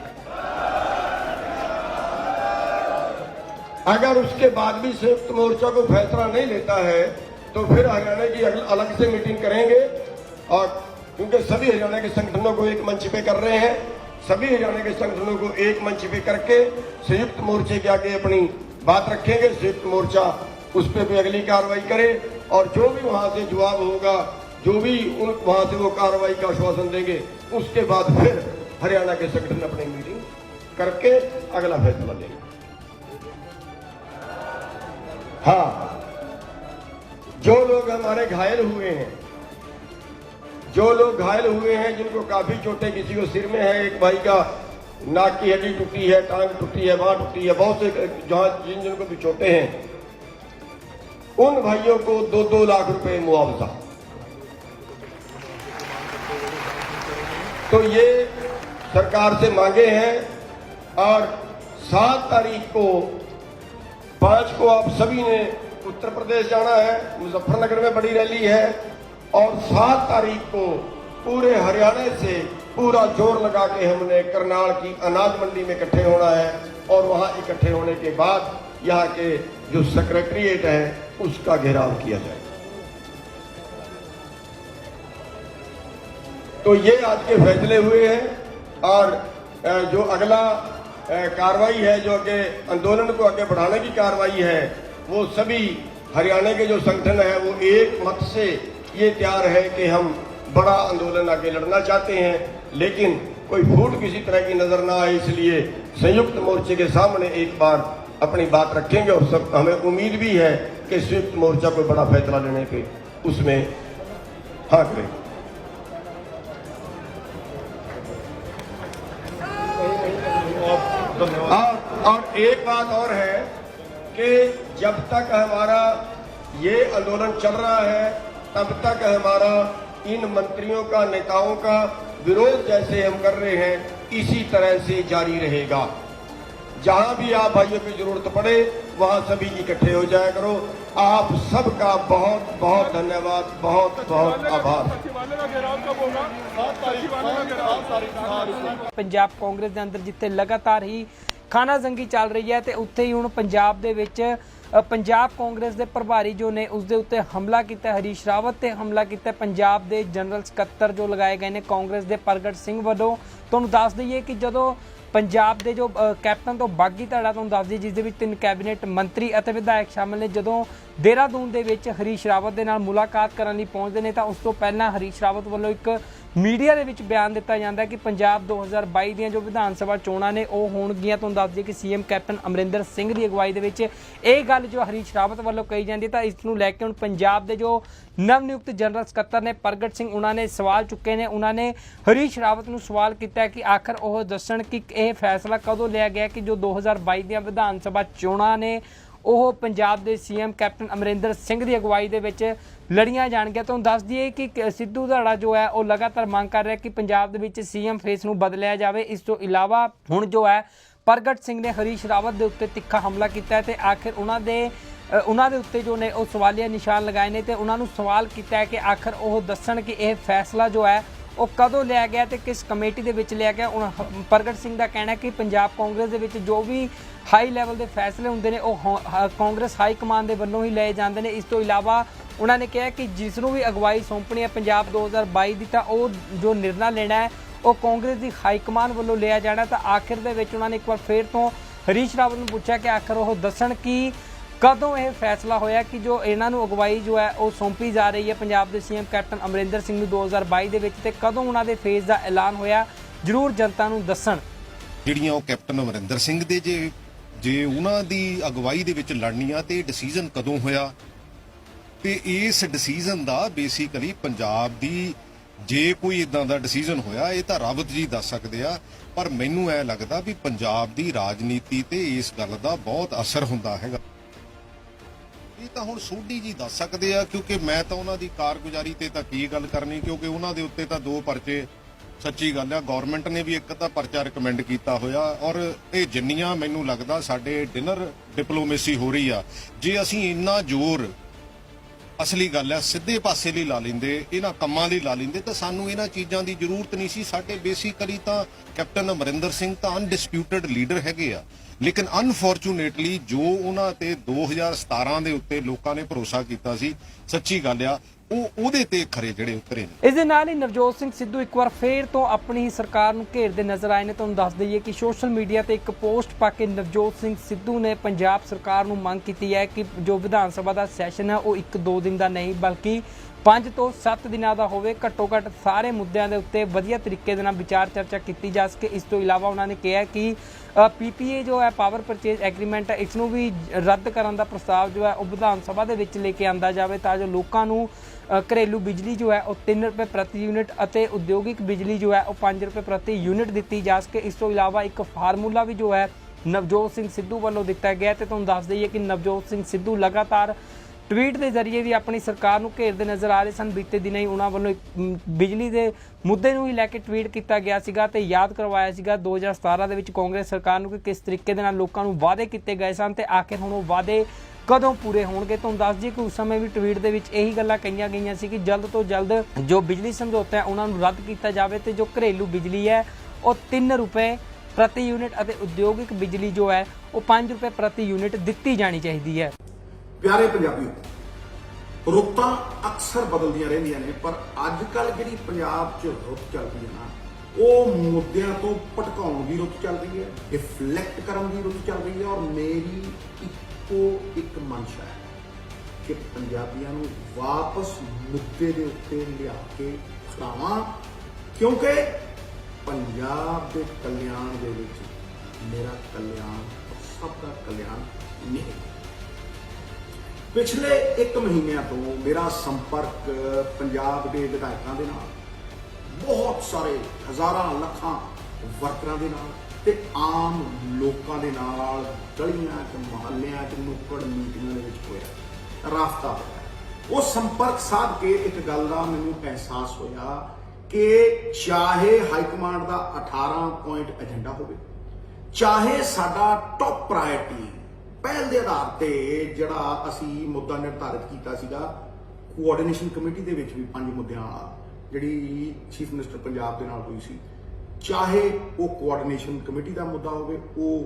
अगर उसके बाद भी संयुक्त मोर्चा को फैसला नहीं लेता है तो फिर हरियाणा की अलग से मीटिंग करेंगे, और क्योंकि सभी हरियाणा के संगठनों को एक मंच पे कर रहे हैं, सभी हरियाणा के संगठनों को एक मंच पे करके संयुक्त मोर्चे के आगे अपनी बात रखेंगे। संयुक्त मोर्चा उस पर भी अगली कार्रवाई करे, और जो भी वहां से जवाब होगा, जो भी वहां से वो कार्रवाई का आश्वासन देंगे, उसके बाद फिर हरियाणा के संगठन अपनी मीटिंग करके अगला फैसला लेंगे। हाँ, जो लोग हमारे घायल हुए हैं, जिनको काफी चोटें, किसी को सिर में है, एक भाई का नाक की हड्डी टूटी है, टांग टूटी है, बांह टूटी है, बहुत से जहां जिनको भी चोटें हैं, उन भाइयों को 2-2 लाख रुपए मुआवजा। तो ये सरकार से मांगे हैं और 7 तारीख को 5 को आप सभी ने उत्तर प्रदेश जाना है, मुजफ्फरनगर में बड़ी रैली है, और 7 तारीख को पूरे हरियाणा से पूरा जोर लगा के हमने करनाल की अनाज मंडी में इकट्ठे होना है, और वहां इकट्ठे होने के बाद यहाँ के जो सेक्रेटरीट है उसका घेराव किया जाएगा। तो ये आज के फैसले हुए हैं, और जो अगला कार्रवाई है, जो आगे आंदोलन को आगे बढ़ाने की कार्रवाई है, वो सभी हरियाणा के जो संगठन है वो एक मत से ये तैयार है कि हम बड़ा आंदोलन आगे लड़ना चाहते हैं, लेकिन कोई फूट किसी तरह की नजर ना आए, इसलिए संयुक्त मोर्चे के सामने एक बार अपनी बात रखेंगे, और सब हमें उम्मीद भी है कि संयुक्त मोर्चा कोई बड़ा फैसला लेने पे उसमें हाँ करें। और एक बात और है कि जब तक हमारा ये आंदोलन चल रहा है, तब तक हमारा इन मंत्रियों का, नेताओं का विरोध जैसे हम कर रहे हैं इसी तरह से जारी रहेगा। जहां भी आप भाइयों की जरूरत पड़े वहां सभी इकट्ठे हो जाया करो। आप सबका बहुत बहुत धन्यवाद, बहुत बहुत आभार। ਪੰਜਾਬ ਕਾਂਗਰਸ ਦੇ ਅੰਦਰ ਜਿੱਥੇ ਲਗਾਤਾਰ ਹੀ ਖਾਨਾਜ਼ੰਗੀ ਚੱਲ ਰਹੀ ਹੈ, ਤੇ ਉੱਥੇ ਹੀ ਹੁਣ ਪੰਜਾਬ ਦੇ ਵਿੱਚ ਪੰਜਾਬ ਕਾਂਗਰਸ ਦੇ ਪ੍ਰਭਾਰੀ ਜੋ ਨੇ ਉਸ ਦੇ ਉੱਤੇ ਹਮਲਾ ਕੀਤਾ, ਹਰੀਸ਼ ਰਾਵਤ ਤੇ ਹਮਲਾ ਕੀਤਾ ਪੰਜਾਬ ਦੇ ਜਨਰਲ ਸਕੱਤਰ ਜੋ ਲਗਾਏ ਗਏ ਨੇ ਕਾਂਗਰਸ ਦੇ ਪ੍ਰਗਟ ਸਿੰਘ ਵੱਲੋਂ। ਤੁਹਾਨੂੰ ਦੱਸ ਦਈਏ ਕਿ ਜਦੋਂ ਪੰਜਾਬ ਦੇ ਜੋ ਕੈਪਟਨ ਤੋਂ ਬਾਗੀ ਧੜਾ ਤੁਹਾਨੂੰ ਦੱਸ ਦਈਏ, ਜਿਸ ਦੇ ਵਿੱਚ 3 ਕੈਬਨਿਟ ਮੰਤਰੀ ਅਤੇ ਵਿਧਾਇਕ ਸ਼ਾਮਲ ਨੇ, ਜਦੋਂ ਦੇਹਰਾਦੂਨ ਦੇ ਵਿੱਚ ਹਰੀਸ਼ ਰਾਵਤ ਦੇ ਨਾਲ ਮੁਲਾਕਾਤ ਕਰਨ ਲਈ ਪਹੁੰਚਦੇ ਨੇ, ਤਾਂ ਉਸ ਤੋਂ ਪਹਿਲਾਂ ਹਰੀਸ਼ ਰਾਵਤ ਵੱਲੋਂ ਇੱਕ ਮੀਡੀਆ ਦੇ ਵਿੱਚ ਬਿਆਨ ਦਿੱਤਾ ਜਾਂਦਾ ਕਿ ਪੰਜਾਬ 2022 ਦੀਆਂ ਜੋ ਵਿਧਾਨ ਸਭਾ ਚੋਣਾਂ ਨੇ ਉਹ ਹੋਣਗੀਆਂ। ਤੁਹਾਨੂੰ ਦੱਸ ਦਈਏ ਕਿ ਸੀਐਮ ਕੈਪਟਨ ਅਮਰਿੰਦਰ ਸਿੰਘ ਦੀ ਅਗਵਾਈ ਦੇ ਵਿੱਚ ਇਹ ਗੱਲ ਜੋ ਹਰੀਸ਼ ਰਾਵਤ ਵੱਲੋਂ ਕਹੀ ਜਾਂਦੀ, ਤਾਂ ਇਸ ਨੂੰ ਲੈ ਕੇ ਹੁਣ ਪੰਜਾਬ ਦੇ ਜੋ ਨਵ-ਨਿਯੁਕਤ ਜਨਰਲ ਸਕੱਤਰ ਨੇ ਪ੍ਰਗਟ ਸਿੰਘ, ਉਹਨਾਂ ਨੇ ਸਵਾਲ ਚੁੱਕੇ ਨੇ। ਉਹਨਾਂ ਨੇ ਹਰੀਸ਼ ਰਾਵਤ ਨੂੰ ਸਵਾਲ ਕੀਤਾ ਕਿ ਆਖਰ ਉਹ ਦੱਸਣ ਕਿ ਇਹ ਫੈਸਲਾ ਕਦੋਂ ਲਿਆ ਗਿਆ ਕਿ ਜੋ 2022 ਦੀਆਂ ਵਿਧਾਨ ਸਭਾ ਚੋਣਾਂ ਨੇ ਉਹ ਪੰਜਾਬ ਦੇ ਸੀਐਮ ਕੈਪਟਨ ਅਮਰਿੰਦਰ ਸਿੰਘ ਦੀ ਅਗਵਾਈ ਦੇ ਵਿੱਚ ਲੜੀਆਂ ਜਾਣਗੀਆਂ। ਤੁਹਾਨੂੰ ਦੱਸ ਦਈਏ ਕਿ ਸਿੱਧੂ ਧੜਾ ਜੋ ਹੈ ਉਹ ਲਗਾਤਾਰ ਮੰਗ ਕਰ ਰਿਹਾ ਕਿ ਪੰਜਾਬ ਦੇ ਵਿੱਚ ਸੀਐਮ ਫੇਸ ਨੂੰ ਬਦਲਿਆ ਜਾਵੇ। ਇਸ ਤੋਂ ਇਲਾਵਾ ਹੁਣ ਜੋ ਹੈ ਪ੍ਰਗਟ ਸਿੰਘ ਨੇ ਹਰੀਸ਼ ਰਾਵਤ ਦੇ ਉੱਤੇ ਤਿੱਖਾ ਹਮਲਾ ਕੀਤਾ ਤੇ ਆਖਿਰ ਉਹਨਾਂ ਦੇ ਉੱਤੇ ਜੋ ਨੇ ਉਹ ਸਵਾਲੀਆ ਨਿਸ਼ਾਨ ਲਗਾਏ ਨੇ, ਤੇ ਉਹਨਾਂ ਨੂੰ ਸਵਾਲ ਕੀਤਾ ਹੈ ਕਿ ਆਖਰ ਉਹ ਦੱਸਣ ਕਿ ਇਹ ਫੈਸਲਾ ਜੋ ਹੈ ਉਹ ਕਦੋਂ ਲਿਆ ਗਿਆ ਤੇ ਕਿਸ ਕਮੇਟੀ ਦੇ ਵਿੱਚ ਲਿਆ ਗਿਆ। ਪ੍ਰਗਟ ਸਿੰਘ ਦਾ ਕਹਿਣਾ ਕਿ ਪੰਜਾਬ ਕਾਂਗਰਸ ਦੇ ਵਿੱਚ ਜੋ ਵੀ ਹਾਈ ਲੈਵਲ ਦੇ ਫੈਸਲੇ ਹੁੰਦੇ ਨੇ ਉਹ ਕਾਂਗਰਸ ਹਾਈ ਕਮਾਂਡ ਦੇ ਵੱਲੋਂ ਹੀ ਲਏ ਜਾਂਦੇ ਨੇ। ਇਸ ਤੋਂ ਇਲਾਵਾ ਉਹਨਾਂ ਨੇ ਕਿਹਾ ਕਿ ਜਿਸ ਨੂੰ ਵੀ ਅਗਵਾਈ ਸੌਂਪਣੀ ਹੈ ਪੰਜਾਬ 2022 ਦੀ, ਤਾਂ ਉਹ ਜੋ ਨਿਰਣਾ ਲੈਣਾ ਹੈ ਉਹ ਕਾਂਗਰਸ ਦੀ ਹਾਈ ਕਮਾਂਡ ਵੱਲੋਂ ਲਿਆ ਜਾਣਾ। ਤਾਂ ਆਖਿਰ ਦੇ ਵਿੱਚ ਉਹਨਾਂ ਨੇ ਇੱਕ ਵਾਰ ਫੇਰ ਤੋਂ ਹਰੀਸ਼ ਰਾਵਤ ਨੂੰ ਪੁੱਛਿਆ ਕਿ ਆਖਰ ਉਹ ਦੱਸਣ ਕਿ ਕਦੋਂ ਇਹ ਫੈਸਲਾ ਹੋਇਆ ਕਿ ਜੋ ਇਹਨਾਂ ਨੂੰ ਅਗਵਾਈ ਜੋ ਹੈ ਉਹ ਸੌਂਪੀ ਜਾ ਰਹੀ ਹੈ ਪੰਜਾਬ ਦੇ ਸੀਐਮ ਕੈਪਟਨ ਅਮਰਿੰਦਰ ਸਿੰਘ ਨੂੰ 2022 ਦੇ ਵਿੱਚ, ਤੇ ਕਦੋਂ ਉਹਨਾਂ ਦੇ ਫੇਸ ਦਾ ਐਲਾਨ ਹੋਇਆ, ਜ਼ਰੂਰ ਜਨਤਾ ਨੂੰ ਦੱਸਣ। ਜਿਹੜੀਆਂ ਉਹ ਕੈਪਟਨ ਅਮਰਿੰਦਰ ਸਿੰਘ ਦੇ ਜੇ ਉਹਨਾਂ ਦੀ ਅਗਵਾਈ ਦੇ ਵਿੱਚ ਲੜਨੀਆਂ, ਤੇ ਡਿਸੀਜਨ ਕਦੋਂ ਹੋਇਆ, ਤੇ ਇਸ ਡਿਸੀਜਨ ਦਾ ਬੇਸਿਕਲੀ ਪੰਜਾਬ ਦੀ ਜੇ ਕੋਈ ਇਦਾਂ ਦਾ ਡਿਸੀਜਨ ਹੋਇਆ ਇਹ ਤਾਂ ਰਾਵਤ ਜੀ ਦੱਸ ਸਕਦੇ ਆ, ਪਰ ਮੈਨੂੰ ਐ ਲੱਗਦਾ ਵੀ ਪੰਜਾਬ ਦੀ ਰਾਜਨੀਤੀ ਤੇ ਇਸ ਗੱਲ ਦਾ ਬਹੁਤ ਅਸਰ ਹੁੰਦਾ ਹੈਗਾ। ਇਹ ਤਾਂ ਹੁਣ ਸੋਢੀ ਜੀ ਦੱਸ ਸਕਦੇ ਆ, ਕਿਉਂਕਿ ਮੈਂ ਤਾਂ ਉਹਨਾਂ ਦੀ ਕਾਰਗੁਜ਼ਾਰੀ ਤੇ ਤਾਂ ਕੀ ਗੱਲ ਕਰਨੀ, ਕਿਉਂਕਿ ਉਹਨਾਂ ਦੇ ਉੱਤੇ ਤਾਂ 2 ਪਰਚੇ, ਸੱਚੀ ਗੱਲ ਆ ਗਵਰਨਮੈਂਟ ਨੇ ਵੀ ਇੱਕ ਤਾਂ ਪਰਚਾ ਰਿਕਮੈਂਡ ਕੀਤਾ ਹੋਇਆ, ਔਰ ਇਹ ਜਿੰਨੀਆਂ ਮੈਨੂੰ ਲੱਗਦਾ ਸਾਡੇ ਡਿਨਰ ਡਿਪਲੋਮੇਸੀ ਹੋ ਰਹੀ ਆ, ਜੇ ਅਸੀਂ ਇੰਨਾ ਜ਼ੋਰ, ਅਸਲੀ ਗੱਲ ਆ, ਸਿੱਧੇ ਪਾਸੇ ਲਈ ਲਾ ਲੈਂਦੇ, ਇਹਨਾਂ ਕੰਮਾਂ ਲਈ ਲਾ ਲੈਂਦੇ, ਤਾਂ ਸਾਨੂੰ ਇਹਨਾਂ ਚੀਜ਼ਾਂ ਦੀ ਜ਼ਰੂਰਤ ਨਹੀਂ ਸੀ। ਸਾਡੇ ਬੇਸਿਕਲੀ ਤਾਂ ਕੈਪਟਨ ਅਮਰਿੰਦਰ ਸਿੰਘ ਤਾਂ ਅਨਡਿਸਪਿਊਟਡ ਲੀਡਰ ਹੈਗੇ ਆ, ਲੇਕਿਨ ਅਨਫੋਰਚੂਨੇਟਲੀ ਜੋ ਉਹਨਾਂ ਤੇ 2017 ਦੇ ਉੱਤੇ ਲੋਕਾਂ ਨੇ ਭਰੋਸਾ ਕੀਤਾ ਸੀ, ਸੱਚੀ ਗੱਲ ਆ ਉਹਦੇ ਤੇ ਖਰੇ ਜਿਹੜੇ ਉਤਰੇ ਨੇ। ਇਸ ਦੇ ਨਾਲ ਹੀ ਨਵਜੋਤ ਸਿੰਘ ਸਿੱਧੂ ਇੱਕ ਵਾਰ ਫੇਰ ਤੋਂ ਆਪਣੀ ਹੀ ਸਰਕਾਰ ਨੂੰ ਘੇਰਦੇ ਨਜ਼ਰ ਆਏ ਨੇ। ਤੁਹਾਨੂੰ ਦੱਸ ਦਈਏ ਕਿ ਸੋਸ਼ਲ ਮੀਡੀਆ ਤੇ ਇੱਕ ਪੋਸਟ ਪਾ ਕੇ ਨਵਜੋਤ ਸਿੰਘ ਸਿੱਧੂ ਨੇ ਪੰਜਾਬ ਸਰਕਾਰ ਨੂੰ ਮੰਗ ਕੀਤੀ ਹੈ ਕਿ ਜੋ ਵਿਧਾਨ ਸਭਾ ਦਾ ਸੈਸ਼ਨ ਹੈ ਉਹ 1-2 ਦਿਨ ਦਾ ਨਹੀਂ ਬਲਕਿ 5 ਤੋਂ 7 ਦਿਨਾਂ ਦਾ ਹੋਵੇ, ਘੱਟੋ ਘੱਟ ਸਾਰੇ ਮੁੱਦਿਆਂ ਦੇ ਉੱਤੇ ਵਧੀਆ ਤਰੀਕੇ ਦੇ ਨਾਲ ਵਿਚਾਰ ਚਰਚਾ ਕੀਤੀ ਜਾ ਸਕੇ। ਇਸ ਤੋਂ ਇਲਾਵਾ ਉਹਨਾਂ ਨੇ ਕਿਹਾ ਕਿ PPA ਜੋ ਹੈ ਪਾਵਰ ਪਰਚੇਜ਼ ਐਗਰੀਮੈਂਟ ਹੈ, ਇਸ ਨੂੰ ਵੀ ਰੱਦ ਕਰਨ ਦਾ ਪ੍ਰਸਤਾਵ ਜੋ ਹੈ ਉਹ ਵਿਧਾਨ ਸਭਾ ਦੇ ਵਿੱਚ ਲੈ ਕੇ ਆਂਦਾ ਜਾਵੇ ਤਾਂ ਜੋ ਲੋਕਾਂ ਨੂੰ ਘरेलू बिजली जो है वो 3 रुपए प्रति यूनिट ਅਤੇ ਉਦਯੋਗਿਕ ਬਿਜਲੀ ਜੋ ਹੈ ਉਹ 5 रुपए प्रति यूनिट ਦਿੱਤੀ ਜਾ ਸਕੇ। ਇਸ ਤੋਂ ਇਲਾਵਾ ਇੱਕ ਫਾਰਮੂਲਾ ਵੀ ਜੋ ਹੈ ਨਵਜੋਤ ਸਿੰਘ ਸਿੱਧੂ ਵੱਲੋਂ ਦਿੱਤਾ ਗਿਆ ਤੇ ਤੁਹਾਨੂੰ ਦੱਸ ਦਈਏ ਕਿ ਨਵਜੋਤ ਸਿੰਘ ਸਿੱਧੂ ਲਗਾਤਾਰ ਟਵੀਟ ਦੇ ਜ਼ਰੀਏ ਵੀ ਆਪਣੀ ਸਰਕਾਰ ਨੂੰ ਘੇਰਦੇ ਨਜ਼ਰ ਆ ਰਹੇ ਸਨ। ਬੀਤੇ ਦਿਨਾਂ ਹੀ ਉਹਨਾਂ ਵੱਲੋਂ ਬਿਜਲੀ ਦੇ ਮੁੱਦੇ ਨੂੰ ਹੀ ਲੈ ਕੇ ਟਵੀਟ ਕੀਤਾ ਗਿਆ ਸੀਗਾ ਤੇ ਯਾਦ ਕਰਵਾਇਆ ਸੀਗਾ 2017 ਦੇ ਵਿੱਚ ਕਾਂਗਰਸ ਸਰਕਾਰ ਨੂੰ ਕਿ ਕਿਸ ਤਰੀਕੇ ਦੇ ਨਾਲ ਲੋਕਾਂ ਨੂੰ ਵਾਅਦੇ ਕੀਤੇ ਗਏ ਸਨ ਤੇ ਆਖਿਰ ਹੁਣ ਉਹ ਵਾਅਦੇ ਕਦੋਂ ਪੂਰੇ ਹੋਣਗੇ। ਤੁਹਾਨੂੰ ਦੱਸ ਦਈਏ ਕਿ ਉਸ ਸਮੇਂ ਵੀ ਟਵੀਟ ਦੇ ਵਿੱਚ ਇਹੀ ਗੱਲਾਂ ਕਹੀਆਂ ਗਈਆਂ ਸੀ ਕਿ ਜਲਦ ਤੋਂ ਜਲਦ ਜੋ ਬਿਜਲੀ ਸਮਝੌਤਾ ਹੈ ਉਹਨਾਂ ਨੂੰ ਰੱਦ ਕੀਤਾ ਜਾਵੇ ਤੇ ਜੋ ਘरेलू ਬਿਜਲੀ ਹੈ ਉਹ 3 रुपए प्रति यूनिट ਅਤੇ ਉਦਯੋਗਿਕ ਬਿਜਲੀ ਜੋ ਹੈ ਉਹ 5 रुपए प्रति यूनिट ਦਿੱਤੀ ਜਾਣੀ ਚਾਹੀਦੀ ਹੈ। ਪਿਆਰੇ ਪੰਜਾਬੀਓ, ਰੁੱਤਾਂ ਅਕਸਰ ਬਦਲਦੀਆਂ ਰਹਿੰਦੀਆਂ ਨੇ, ਪਰ ਅੱਜ ਕੱਲ ਜਿਹੜੀ ਪੰਜਾਬ 'ਚ ਰੁੱਤ ਚੱਲਦੀ ਹੈ ਨਾ, ਉਹ ਮੁੱਦਿਆਂ ਤੋਂ ਭਟਕਾਉਣ ਦੀ ਰੁੱਤ ਚੱਲ ਰਹੀ ਹੈ, ਡਿਫਲੈਕਟ ਕਰਨ ਦੀ ਰੁੱਤ ਚੱਲ ਰਹੀ ਹੈ। ਔਰ ਮੇਰੀ ਇੱਕੋ ਇੱਕ ਮਨਸ਼ਾ ਹੈ ਕਿ ਪੰਜਾਬੀਆਂ ਨੂੰ ਵਾਪਸ ਮੁੱਦੇ ਦੇ ਉੱਤੇ ਲਿਆ ਕੇ ਖੜਾਵਾਂ, ਕਿਉਂਕਿ ਪੰਜਾਬ ਦੇ ਕਲਿਆਣ ਦੇ ਵਿੱਚ ਮੇਰਾ ਕਲਿਆਣ ਸਭ ਦਾ ਕਲਿਆਣ ਨਹੀਂ। ਪਿਛਲੇ 1 ਮਹੀਨਿਆਂ ਤੋਂ ਮੇਰਾ ਸੰਪਰਕ ਪੰਜਾਬ ਦੇ ਵਿਧਾਇਕਾਂ ਦੇ ਨਾਲ, ਬਹੁਤ ਸਾਰੇ ਹਜ਼ਾਰਾਂ ਲੱਖਾਂ ਵਰਕਰਾਂ ਦੇ ਨਾਲ ਤੇ ਆਮ ਲੋਕਾਂ ਦੇ ਨਾਲ ਗਲੀਆਂ 'ਚ ਮੁਹੱਲਿਆਂ 'ਚ ਨੁੱਕੜ ਮੀਟਿੰਗਾਂ ਦੇ ਵਿੱਚ ਹੋਇਆ, ਰਾਬਤਾ ਹੋਇਆ। ਉਹ ਸੰਪਰਕ ਸਾਧ ਕੇ ਇੱਕ ਗੱਲ ਦਾ ਮੈਨੂੰ ਅਹਿਸਾਸ ਹੋਇਆ ਕਿ ਚਾਹੇ ਹਾਈਕਮਾਂਡ ਦਾ 18 ਪੁਆਇੰਟ ਏਜੰਡਾ ਹੋਵੇ, ਚਾਹੇ ਸਾਡਾ ਟੌਪ ਪ੍ਰਾਇੋਰਟੀ ਪਹਿਲ ਦੇ ਆਧਾਰ ਤੇ ਜਿਹੜਾ ਅਸੀਂ ਮੁੱਦਾ ਨਿਰਧਾਰਿਤ ਕੀਤਾ ਸੀਗਾ ਕੋਆਰਡੀਨੇਸ਼ਨ ਕਮੇਟੀ ਦੇ ਵਿੱਚ ਵੀ 5 ਮੁੱਦਿਆਂ ਵਾਲਾ, ਜਿਹੜੀ ਚੀਫ ਮਿਨਿਸਟਰ ਪੰਜਾਬ ਦੇ ਨਾਲ ਹੋਈ ਸੀ, ਚਾਹੇ ਉਹ ਕੋਆਰਡੀਨੇਸ਼ਨ ਕਮੇਟੀ ਦਾ ਮੁੱਦਾ ਹੋਵੇ, ਉਹ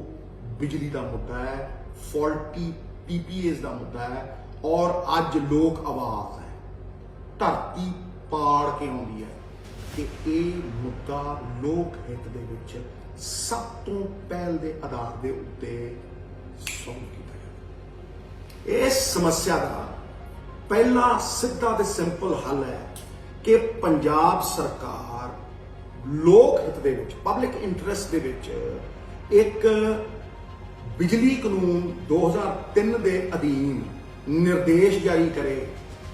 ਬਿਜਲੀ ਦਾ ਮੁੱਦਾ ਹੈ, ਫਾਲਟੀ PPAs ਦਾ ਮੁੱਦਾ ਹੈ, ਔਰ ਅੱਜ ਲੋਕ ਆਵਾਜ਼ ਹੈ, ਧਰਤੀ ਪਾੜ ਕੇ ਆਉਂਦੀ ਹੈ ਕਿ ਇਹ ਮੁੱਦਾ ਲੋਕ ਹਿੱਤ ਦੇ ਵਿੱਚ ਸਭ ਤੋਂ ਪਹਿਲ ਦੇ ਆਧਾਰ ਦੇ ਉੱਤੇ ਸੋਲਵ ਕੀਤਾ ਜਾਵੇ। ਇਸ ਸਮੱਸਿਆ ਦਾ ਪਹਿਲਾ ਸਿੱਧਾ ਤੇ ਸਿੰਪਲ ਹੱਲ ਹੈ ਕਿ ਪੰਜਾਬ ਸਰਕਾਰ ਲੋਕ ਹਿੱਤ ਦੇ ਵਿੱਚ, ਪਬਲਿਕ ਇੰਟਰਸਟ ਦੇ ਵਿੱਚ ਇੱਕ ਬਿਜਲੀ ਕਾਨੂੰਨ 2003 ਦੇ ਅਧੀਨ ਨਿਰਦੇਸ਼ ਜਾਰੀ ਕਰੇ,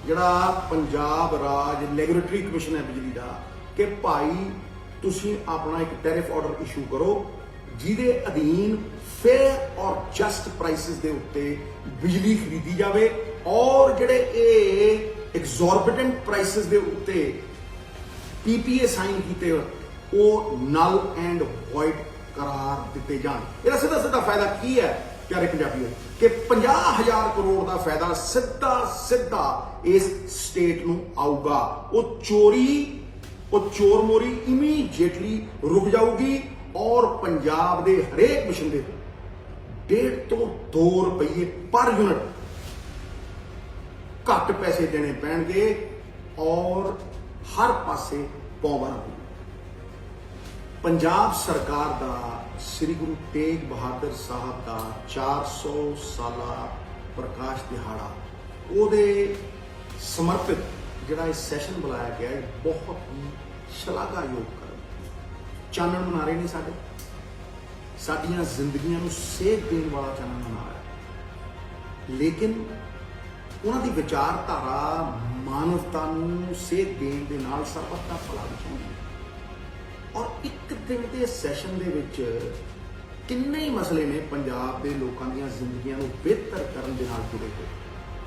ਜਿਹੜਾ ਪੰਜਾਬ ਰਾਜ ਰੈਗੂਲੇਟਰੀ ਕਮਿਸ਼ਨ ਹੈ ਬਿਜਲੀ ਦਾ, ਕਿ ਭਾਈ ਤੁਸੀਂ ਆਪਣਾ ਇੱਕ ਟੈਰਿਫ ਆਰਡਰ ਇਸ਼ੂ ਕਰੋ ਜਿਹਦੇ ਅਧੀਨ ਫੇਅਰ ਔਰ ਜਸਟ ਪ੍ਰਾਈਸਿਸ ਦੇ ਉੱਤੇ ਬਿਜਲੀ ਖਰੀਦੀ ਜਾਵੇ, ਔਰ ਜਿਹੜੇ ਇਹ ਐਗਜ਼ੋਰਬਿਟੈਂਟ ਪ੍ਰਾਈਸਿਸ ਦੇ ਉੱਤੇ PPA ਸਾਈਨ ਕੀਤੇ ਉਹ ਨਲ ਐਂਡ ਵੋਇਡ ਕਰਾਰ ਦਿੱਤੇ ਜਾਣ। ਇਹਦਾ ਸਿੱਧਾ ਸਿੱਧਾ ਫਾਇਦਾ ਕੀ ਹੈ ਪਿਆਰੇ ਪੰਜਾਬੀਓ, ਕਿ 50,000 ਕਰੋੜ ਦਾ ਫਾਇਦਾ ਸਿੱਧਾ ਇਸ ਸਟੇਟ ਨੂੰ ਆਊਗਾ। ਉਹ ਚੋਰ ਮੋਰੀ ਇਮੀਡੀਏਟਲੀ ਰੁਕ ਜਾਊਗੀ ਔਰ ਪੰਜਾਬ ਦੇ ਹਰੇਕ ਮਿਸ਼ਨ ਦੇ 1.5 ਤੋਂ 2 ਰੁਪਏ ਪਰ ਯੂਨਿਟ ਘੱਟ ਪੈਸੇ ਦੇਣੇ ਪੈਣਗੇ ਔਰ ਹਰ ਪਾਸੇ ਪਾਵਰ ਹੋਊ। ਪੰਜਾਬ ਸਰਕਾਰ ਦਾ ਸ੍ਰੀ ਗੁਰੂ ਤੇਗ ਬਹਾਦਰ ਸਾਹਿਬ ਦਾ 400 ਸਾਲਾ ਪ੍ਰਕਾਸ਼ ਦਿਹਾੜਾ, ਉਹਦੇ ਸਮਰਪਿਤ ਜਿਹੜਾ ਇਹ ਸੈਸ਼ਨ ਬੁਲਾਇਆ ਗਿਆ ਹੈ, ਬਹੁਤ ਹੀ ਸ਼ਲਾਘਾਯੋਗ ਕਦਮ। ਚਾਨਣ ਮਨਾਰੇ ਨੇ ਸਾਡੀਆਂ ਜ਼ਿੰਦਗੀਆਂ ਨੂੰ ਸੇਧ ਦੇਣ ਵਾਲਾ ਚਾਨਣ ਮਨਾਰਾ, ਲੇਕਿਨ ਉਹਨਾਂ ਦੀ ਵਿਚਾਰਧਾਰਾ ਮਾਨਵਤਾ ਨੂੰ ਸੇਧ ਦੇਣ ਦੇ ਨਾਲ ਸਰਬੱਤ ਦਾ ਭਲਾ ਵੀ ਚਾਹੁੰਦੀ ਹੈ। ਔਰ ਇੱਕ ਦਿਨ ਦੇ ਸੈਸ਼ਨ ਦੇ ਵਿੱਚ ਕਿੰਨੇ ਹੀ ਮਸਲੇ ਨੇ ਪੰਜਾਬ ਦੇ ਲੋਕਾਂ ਦੀਆਂ ਜ਼ਿੰਦਗੀਆਂ ਨੂੰ ਬਿਹਤਰ ਕਰਨ ਦੇ ਨਾਲ ਜੁੜੇ ਹੋਏ,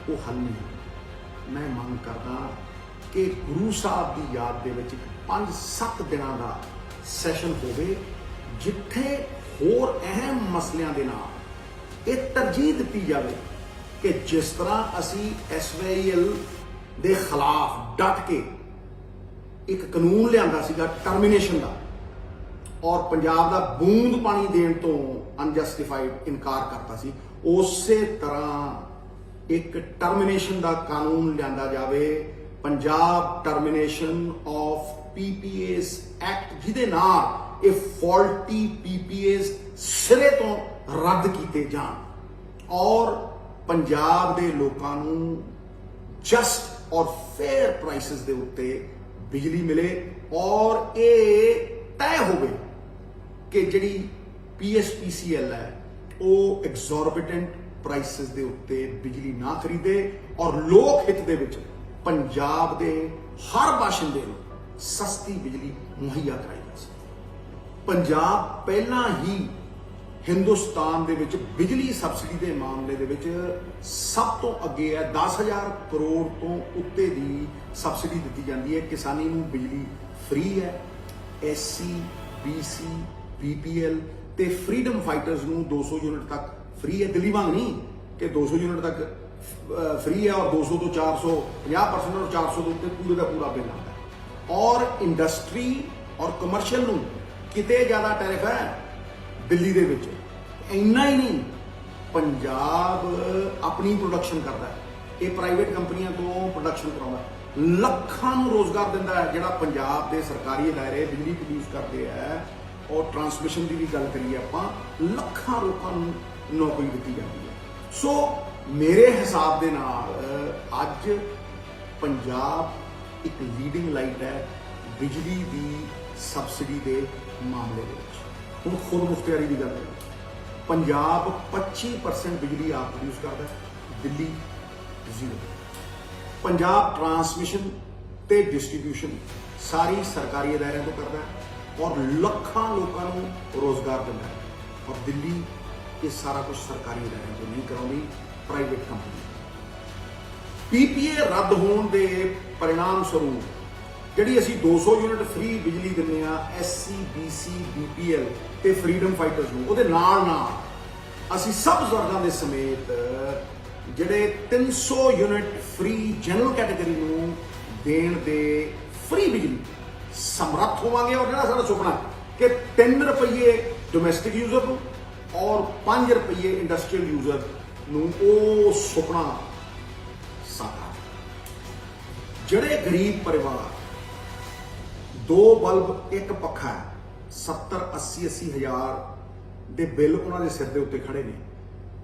ਉਹ ਹੱਲ ਨਹੀਂ। ਮੈਂ ਮੰਗ ਕਰਦਾ ਕਿ ਗੁਰੂ ਸਾਹਿਬ ਦੀ ਯਾਦ ਦੇ ਵਿੱਚ 5-7 ਦਿਨਾਂ ਦਾ ਸੈਸ਼ਨ ਹੋਵੇ, ਜਿੱਥੇ ਹੋਰ ਅਹਿਮ ਮਸਲਿਆਂ ਦੇ ਨਾਲ ਇਹ ਤਰਜੀਹ ਦਿੱਤੀ ਜਾਵੇ ਕਿ ਜਿਸ ਤਰ੍ਹਾਂ ਅਸੀਂ SYL ਦੇ ਖਿਲਾਫ ਡਟ ਕੇ ਇੱਕ ਕਾਨੂੰਨ ਲਿਆਂਦਾ ਸੀਗਾ ਟਰਮੀਨੇਸ਼ਨ ਦਾ, ਔਰ ਪੰਜਾਬ ਦਾ ਬੂੰਦ ਪਾਣੀ ਦੇਣ ਤੋਂ ਅਨਜਸਟੀਫਾਈਡ ਇਨਕਾਰ ਕਰਤਾ ਸੀ, ਉਸੇ ਤਰ੍ਹਾਂ ਇੱਕ ਟਰਮੀਨੇਸ਼ਨ ਦਾ ਕਾਨੂੰਨ ਲਿਆਂਦਾ ਜਾਵੇ, Punjab termination of PPAs act, ਜਿਹਦੇ ਨਾਲ ਇਹ ਫਾਲਟੀ PPAs ਸਿਰੇ ਤੋਂ ਰੱਦ ਕੀਤੇ ਜਾਣ ਔਰ ਪੰਜਾਬ ਦੇ ਲੋਕਾਂ ਨੂੰ ਜਸਟ ਔਰ ਫੇਅਰ ਪ੍ਰਾਈਸਿਸ ਦੇ ਉੱਤੇ ਬਿਜਲੀ ਮਿਲੇ ਔਰ ਇਹ ਤੈਅ ਹੋਵੇ ਕਿ ਜਿਹੜੀ PSPCL ਹੈ ਉਹ ਐਗਜ਼ੋਰਬਿਟੈਂਟ ਪ੍ਰਾਈਸਿਸ ਦੇ ਉੱਤੇ ਬਿਜਲੀ ਨਾ ਖਰੀਦੇ ਔਰ ਲੋਕ ਹਿੱਤ ਦੇ ਵਿੱਚ ਪੰਜਾਬ ਦੇ ਹਰ ਬਾਸ਼ਿੰਦੇ ਨੂੰ ਸਸਤੀ ਬਿਜਲੀ ਮੁਹੱਈਆ ਕਰਾਈ ਜਾ ਸਕੇ। ਪੰਜਾਬ ਪਹਿਲਾਂ ਹੀ ਹਿੰਦੁਸਤਾਨ ਦੇ ਵਿੱਚ ਬਿਜਲੀ ਸਬਸਿਡੀ ਦੇ ਮਾਮਲੇ ਦੇ ਵਿੱਚ ਸਭ ਤੋਂ ਅੱਗੇ ਹੈ। 10,000 ਕਰੋੜ ਤੋਂ ਉੱਤੇ ਦੀ ਸਬਸਿਡੀ ਦਿੱਤੀ ਜਾਂਦੀ ਹੈ। ਕਿਸਾਨੀ ਨੂੰ ਬਿਜਲੀ ਫ੍ਰੀ ਹੈ। SC BC BPL ਤੇ ਫਰੀडम ਫਾਈਟਰਸ ਨੂੰ 200 ਯੂਨਿਟ ਤੱਕ ਫ੍ਰੀ ਹੈ। ਦਿੱਲੀ ਵਾਂਗ ਨਹੀਂ ਕਿ 200 ਯੂਨਿਟ ਤੱਕ ਫ੍ਰੀ ਹੈ ਔਰ 200 ਤੋਂ 400 50% ਔਰ 400 ਤੋਂ ਉੱਤੇ ਪੂਰੇ ਦਾ ਪੂਰਾ ਬਿੱਲ ਆਉਂਦਾ ਹੈ। ਔਰ ਇੰਡਸਟਰੀ ਔਰ ਕਮਰਸ਼ੀਅਲ ਨੂੰ ਕਿਤੇ ਜ਼ਿਆਦਾ ਟੈਰਿਫ ਹੈ ਦਿੱਲੀ ਦੇ ਵਿੱਚ। ਇੰਨਾ ਹੀ ਨਹੀਂ, ਪੰਜਾਬ ਆਪਣੀ ਪ੍ਰੋਡਕਸ਼ਨ ਕਰਦਾ ਹੈ, ਇਹ ਪ੍ਰਾਈਵੇਟ ਕੰਪਨੀਆਂ ਤੋਂ ਪ੍ਰੋਡਕਸ਼ਨ ਕਰਾਉਂਦਾ, ਲੱਖਾਂ ਨੂੰ ਰੋਜ਼ਗਾਰ ਦਿੰਦਾ ਹੈ। ਜਿਹੜਾ ਪੰਜਾਬ ਦੇ ਸਰਕਾਰੀ ਅਦਾਰੇ ਬਿਜਲੀ ਪ੍ਰੋਡਿਊਸ ਕਰਦੇ ਹੈ ਔਰ ਟਰਾਂਸਮਿਸ਼ਨ ਦੀ ਵੀ ਗੱਲ ਕਰੀਏ ਆਪਾਂ, ਲੱਖਾਂ ਲੋਕਾਂ ਨੂੰ ਨੌਕਰੀ ਦਿੱਤੀ ਜਾਂਦੀ ਹੈ। ਸੋ ਮੇਰੇ ਹਿਸਾਬ ਦੇ ਨਾਲ ਅੱਜ ਪੰਜਾਬ ਇੱਕ ਲੀਡਿੰਗ ਲਾਈਟ ਹੈ ਬਿਜਲੀ ਦੀ ਸਬਸਿਡੀ ਦੇ ਮਾਮਲੇ ਦੇ ਵਿੱਚ। ਹੁਣ ਖੁਦ ਮੁਖਤਿਆਰੀ ਦੀ ਗੱਲ ਕਰੀਏ, ਪੰਜਾਬ 25% ਬਿਜਲੀ ਆਪ ਪ੍ਰੋਡਿਊਸ ਕਰਦਾ ਹੈ, ਦਿੱਲੀ 0। ਪੰਜਾਬ ਟਰਾਂਸਮਿਸ਼ਨ ਤੇ ਡਿਸਟ੍ਰੀਬਿਊਸ਼ਨ ਸਾਰੀ ਸਰਕਾਰੀ ਅਦਾਰਿਆਂ ਤੋਂ ਕਰਦਾ ਹੈ ਔਰ ਲੱਖਾਂ ਲੋਕਾਂ ਨੂੰ ਰੋਜ਼ਗਾਰ ਦਿੰਦਾ ਹੈ। ਔਰ ਦਿੱਲੀ ਇਹ ਸਾਰਾ ਕੁਝ ਸਰਕਾਰੀ ਅਦਾਰਿਆਂ ਤੋਂ ਨਹੀਂ ਕਰਾਉਂਦੀ, ਪ੍ਰਾਈਵੇਟ ਕੰਪਨੀ। PPA ਰੱਦ ਹੋਣ ਦੇ परिणाम स्वरूप ਜਿਹੜੀ ਅਸੀਂ 200 ਯੂਨਿਟ ਫ੍ਰੀ ਬਿਜਲੀ ਦਿੰਨੇ ਆ SC BC BPL ਤੇ ਫਰੀडम ਫਾਈਟਰਸ ਨੂੰ, ਉਹਦੇ ਨਾਲ ਨਾਲ ਅਸੀਂ ਸਭ ਵਰਗਾਂ ਦੇ ਸਮੇਤ ਜਿਹੜੇ 300 ਯੂਨਿਟ ਫ੍ਰੀ ਜਨਰਲ ਕੈਟਾਗਰੀ ਨੂੰ ਦੇਣ ਦੇ ਫ੍ਰੀ ਬਿਜਲੀ ਸਮਰੱਥ ਹੋਵਾਂਗੇ। ਔਰ ਜਿਹੜਾ ਸਾਡਾ ਸੁਪਨਾ ਕਿ 3 ਰੁਪਏ ਡੋਮੈਸਟਿਕ ਯੂਜ਼ਰ ਨੂੰ ਔਰ 5 ਰੁਪਏ ਇੰਡਸਟਰੀਅਲ ਯੂਜ਼ਰ ਨੂੰ, ਉਹ ਸੁਪਨਾ ਸਾਕਾਰ। ਜਿਹੜੇ ਗਰੀਬ ਪਰਿਵਾਰ 2 ਬਲਬ 1 ਪੱਖਾ 70-80 ਹਜ਼ਾਰ ਦੇ ਬਿੱਲ ਉਹਨਾਂ ਦੇ ਸਿਰ ਦੇ ਉੱਤੇ ਖੜੇ ਨੇ,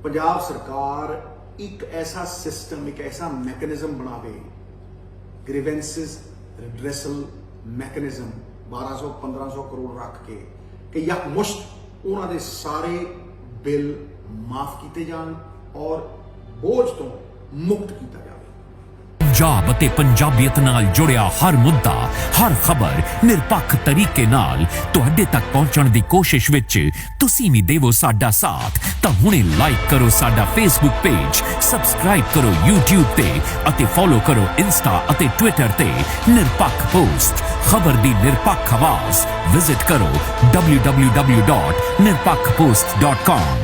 ਪੰਜਾਬ ਸਰਕਾਰ ਇੱਕ ਐਸਾ ਸਿਸਟਮ, ਇੱਕ ਐਸਾ ਮੈਕੈਨਿਜ਼ਮ ਬਣਾਵੇ, ਗ੍ਰੀਵੈਂਸਿਸ ਰਿਡਰੈਸਲ ਮੈਕੈਨਿਜ਼ਮ 1200-1500 ਕਰੋੜ ਰੱਖ ਕੇ ਕਿ ਯਕਮੁਸ਼ਤ ਉਹਨਾਂ ਦੇ ਸਾਰੇ ਬਿੱਲ ਮਾਫ ਕੀਤੇ ਜਾਣ ਔਰ ਬੋਝ ਤੋਂ ਮੁਕਤ ਕੀਤਾ ਜਾਵੇ। ਪੰਜਾਬ ਅਤੇ ਪੰਜਾਬੀਅਤ ਨਾਲ ਜੁੜਿਆ ਹਰ ਮੁੱਦਾ, ਹਰ ਖਬਰ ਨਿਰਪੱਖ ਤਰੀਕੇ ਨਾਲ ਤੁਹਾਡੇ ਤੱਕ ਪਹੁੰਚਣ ਦੀ ਕੋਸ਼ਿਸ਼ ਵਿੱਚ ਤੁਸੀਂ ਵੀ ਦੇਵੋ ਸਾਡਾ ਸਾਥ। ਤਾਂ ਹੁਣੇ ਲਾਈਕ ਕਰੋ ਸਾਡਾ ਫੇਸਬੁੱਕ ਪੇਜ, ਸਬਸਕ੍ਰਾਈਬ ਕਰੋ YouTube ਤੇ ਅਤੇ ਫੋਲੋ ਕਰੋ ਇੰਸਟਾ ਅਤੇ ਟਵਿੱਟਰ ਤੇ ਨਿਰਪੱਖ ਪੋਸਟ, ਖਬਰ ਦੀ ਨਿਰਪੱਖ ਆਵਾਜ਼। ਵਿਜ਼ਿਟ ਕਰੋ www.nirpakhpost.com।